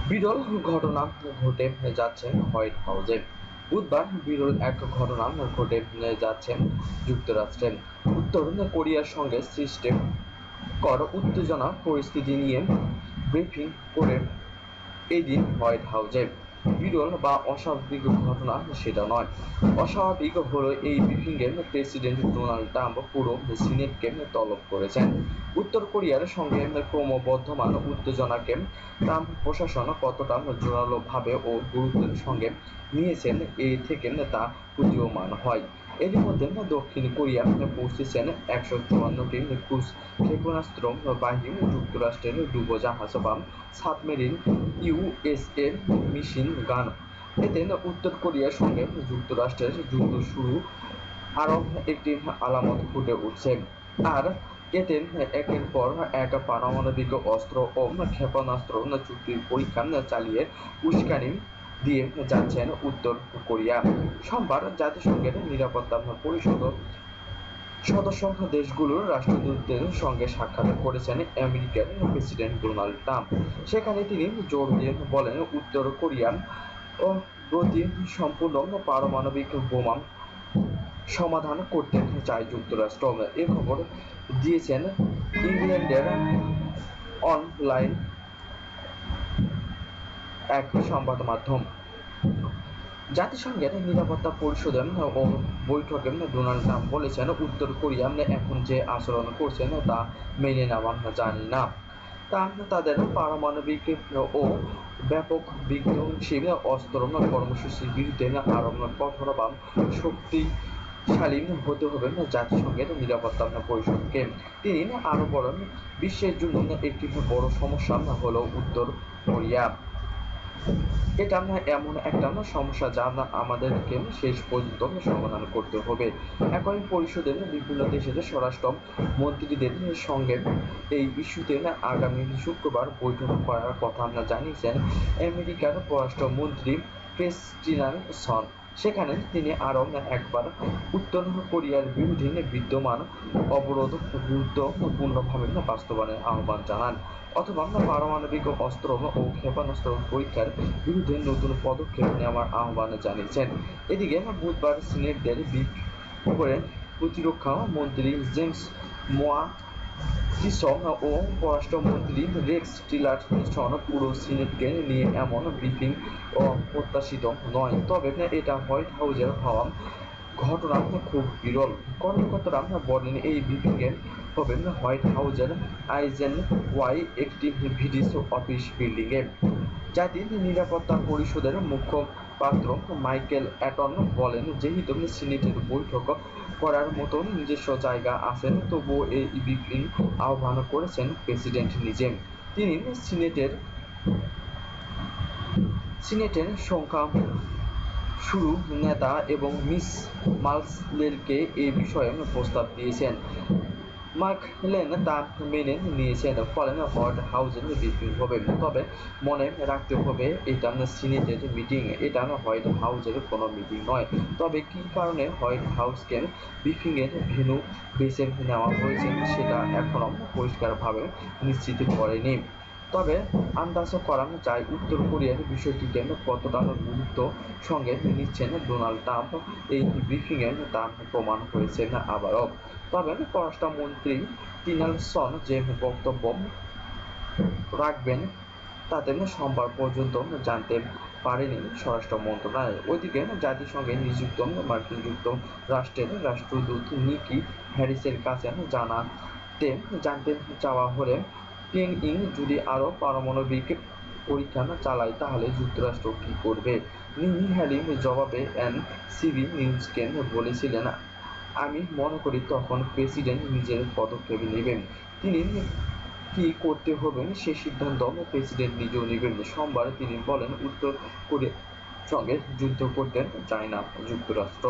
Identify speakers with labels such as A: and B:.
A: বিরল ঘটনা ঘটে যাচ্ছে হোয়াইট হাউসে। বুধবার বিরল এক ঘটনা ঘটে যাচ্ছে যুক্তরাষ্ট্রে। উত্তর কোরিয়ার সঙ্গে সৃষ্ট উত্তেজনা পরিস্থিতি নিয়ে ব্রিফিং করে এদিন হোয়াইট হাউসে। বিরল বা অস্বাভাবিক ঘটনা সেটা নয়। অস্বাভাবিক হলো এই ব্রিফিংয়ে প্রেসিডেন্ট ডোনাল্ড ট্রাম্প পুরো সিনেটকে তলব করেছেন। উত্তর কোরিয়ার সঙ্গে ক্রমবর্ধমান উত্তেজনাকে ট্রাম্প প্রশাসন কতটা জোরালোভাবে ও গুরুত্বের সঙ্গে নিয়েছেন এ থেকে তা প্রতীয়মান হয়। এরই মধ্যে দক্ষিণ কোরিয়া পৌঁছেছেন ১৫৪টি ক্রুজ ক্ষেপণাস্ত্র বাহী যুক্তরাষ্ট্রের ডুবোজাহাজ বা সাবমেরিন ইউএসএ মেশিন গান। এতে উত্তর কোরিয়ার সঙ্গে যুক্তরাষ্ট্রের যুদ্ধ শুরু আরও একটি আলামত ফুটে উঠছে। আর এতে একের পর এক পারমাণবিক অস্ত্র ও ক্ষেপণাস্ত্র চুক্তির পরীক্ষা চালিয়ে উস্কানি দিয়ে যাচ্ছেন উত্তর কোরিয়া। সোমবার জাতিসংঘের নিরাপত্তা পরিষদ সদস্য দেশগুলোর রাষ্ট্রদূতদের সঙ্গে সাক্ষাৎ করেছেন আমেরিকার প্রেসিডেন্ট ডোনাল্ড ট্রাম্প। সেখানে তিনি জোর দিয়ে বলেন, উত্তর কোরিয়া গতি সম্পূর্ণ পারমাণবিক বোমা সমাধান করতে চায় যুক্তরাষ্ট্র। এ খবর দিয়েছেন ইংল্যান্ডের অনলাইন এক সংবাদ মাধ্যম। জাতিসংঘের নিরাপত্তা পরিষদের বৈঠকে ডোনাল্ড ট্রাম্প বলেছেন, উত্তর কোরিয়া এখন যে আচরণ করছেন তা মেনে নেওয়া যায় না। তাদের পারমাণবিক ও ব্যাপক বিধ্বংসী অস্ত্র কর্মসূচির বিরুদ্ধে আরো কঠোর বা শক্তিশালী হতে হবে জাতিসংঘের নিরাপত্তা পরিষদকে। তিনি আরো বলেন, বিশ্বের জন্য একটি বড় সমস্যা হলো উত্তর কোরিয়া। এটা এমন একটা সমস্যা যা আমাদেরকে শেষ পর্যন্ত সমাধান করতে হবে। একই পরিষদের বিভিন্ন দেশের স্বরাষ্ট্র মন্ত্রীদের সঙ্গে এই ইস্যুতে আগামী শুক্রবার বৈঠক করার কথা জানিয়েছেন আমেরিকার পররাষ্ট্রমন্ত্রী ক্রিস্টিনা সন। সেখানে তিনি আরও একবার উত্তর কোরিয়ার বিরুদ্ধে বিদ্যমান অবরোধ গুরুত্বপূর্ণভাবে বাস্তবায়নের আহ্বান জানান, অথবা পারমাণবিক অস্ত্র ও ক্ষেপণাস্ত্র পরীক্ষার বিরুদ্ধে নতুন পদক্ষেপ নেওয়ার আহ্বান জানিয়েছেন। এদিকে বুধবার সিনেটদের বিপ করে প্রতিরক্ষা মন্ত্রী জেমস ম্যাটিসন ও পররাষ্ট্রমন্ত্রী রেক্স টিলারসন পুরো সিনেটকে নিয়ে এমন ব্রিফিং অপ্রত্যাশিত নয়, তবে এটা হোয়াইট হাউসের হওয়া ঘটনা খুব বিরল। কর্মকর্তারা বলেন, এই ব্রিফিংয়ে হবেন হোয়াইট হাউসের আইজেনওয়াই একটি ভিডিস অফিস বিল্ডিংয়ে। জাতির নিরাপত্তা পরিষদের মুখপাত্র মাইকেল অ্যাটন বলেন, যেহেতু সিনেটের বৈঠক করার মতো নিজস্ব জায়গা আছে, তবুও এই ব্রিফিং আহ্বান করেছেন প্রেসিডেন্ট নিজে। তিনি সিনেটের সংখ্যা শুরু নেতা এবং মিস মার্কেলকে এ বিষয়ে প্রস্তাব দিয়েছেন। মার্কেলেন তা মেনে নিয়েছেন, ফলে হোয়াইট হাউসের ব্রিফিং হবে। তবে মনে রাখতে হবে, এটা সিনেটের মিটিং, এটা হোয়াইট হাউসের কোনো মিটিং নয়। তবে কী কারণে হোয়াইট হাউসকে ব্রিফিংয়ের ভেন্যু বেছে নেওয়া হয়েছে সেটা এখনও পরিষ্কারভাবে নিশ্চিত করেনি। তবে আন্দাজ করা যায়, উত্তর কোরিয়ার বিষয়টিকে কতটা গুরুত্বের সঙ্গে নিচ্ছেন ডোনাল্ড ট্রাম্প এই ব্রিফিংয়ে তা প্রমাণ হয়েছে আবারও। তবে পররাষ্ট্রমন্ত্রী টিলারসন যে বক্তব্য রাখবেন তাতে সোমবার পর্যন্ত জানতে পারেনি স্বরাষ্ট্র মন্ত্রণালয়। ওইদিকে জাতিসংঘে নিযুক্ত মার্কিন যুক্তরাষ্ট্রের রাষ্ট্রদূত নিকি হ্যারিসের কাছে জানতে চাওয়া হলে পিয়ংইয়ং যদি আরও পারমাণবিক পরীক্ষা চালায় তাহলে যুক্তরাষ্ট্র কী করবে। নিকি হ্যালি জবাবে এনসিবি নিউজকে বলেছিলেন, আমি মনে করি তখন প্রেসিডেন্ট নিজের পদক্ষেপ নেবেন। তিনি কি করতে হবে সে সিদ্ধান্ত প্রেসিডেন্ট নিজেও নেবেন। সোমবার তিনি বলেন, উত্তর কোরিয়ার সঙ্গে যুদ্ধ করতে চায় না যুক্তরাষ্ট্র।